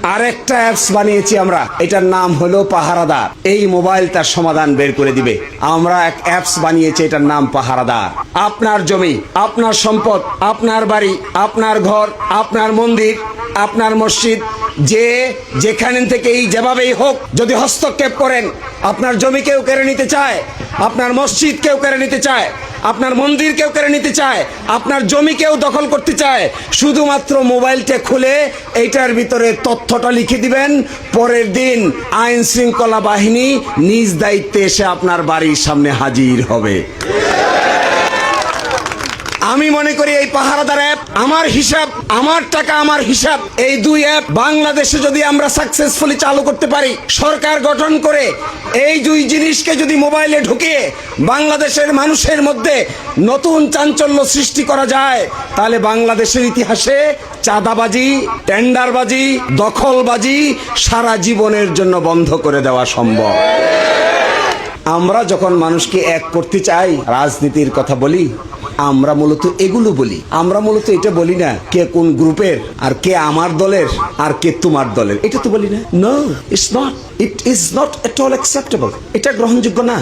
আরেকটা অ্যাপস বানিয়েছি আমরা, এটার নাম হলো পাহারাদার। এই মোবাইল তার সমাধান বের করে দিবে। আমরা এক অ্যাপস বানিয়েছি, এটার নাম পাহারাদার। আপনার জমি, আপনার সম্পদ, আপনার বাড়ি, আপনার ঘর, আপনার মন্দির, আপনার মসজিদ, যে যেখানে থেকেই যেভাবেই হোক যদি হস্তক্ষেপ করেন, আপনার জমি কেউ কেড়ে নিতে চায়, আপনার মসজিদ কেউ কেড়ে নিতে চায়, আপনার মন্দির কেউ কেড়ে নিতে চায়, আপনার জমি কেউ দখল করতে চায়, শুধুমাত্র মোবাইলটা খুলে এইটার ভিতরে তথ্যটা লিখে দিবেন। পরের দিন আইন শৃঙ্খলা বাহিনী নিজ দায়িত্বে এসে আপনার বাড়ির সামনে হাজির হবে। আমি মনে করি এই পাহারাদার অ্যাপ, আমার হিসাব, আমার টাকা আমার হিসাব, এই দুই অ্যাপ বাংলাদেশে যদি আমরা সাকসেসফুলি চালু করতে পারি, সরকার গঠন করে এই দুই জিনিসকে যদি মোবাইলে ঢুকিয়ে বাংলাদেশের মানুষের মধ্যে নতুন চাঞ্চল্য সৃষ্টি করা যায়, তাহলে বাংলাদেশের ইতিহাসে চাঁদাবাজি, টেন্ডারবাজি, দখলবাজি সারা জীবনের জন্য বন্ধ করে দেওয়া সম্ভব। আমরা যখন মানুষকে এক করতে চাই, রাজনীতির কথা বলি, আমরা মূলত এগুলো বলি। আমরা মূলত এটা বলি না কে কোন গ্রুপের, আর কে আমার দলের, আর কে তোমার দলের, এটা তো বলি না। No, it's not, it is not at all acceptable. এটা গ্রহণযোগ্য না।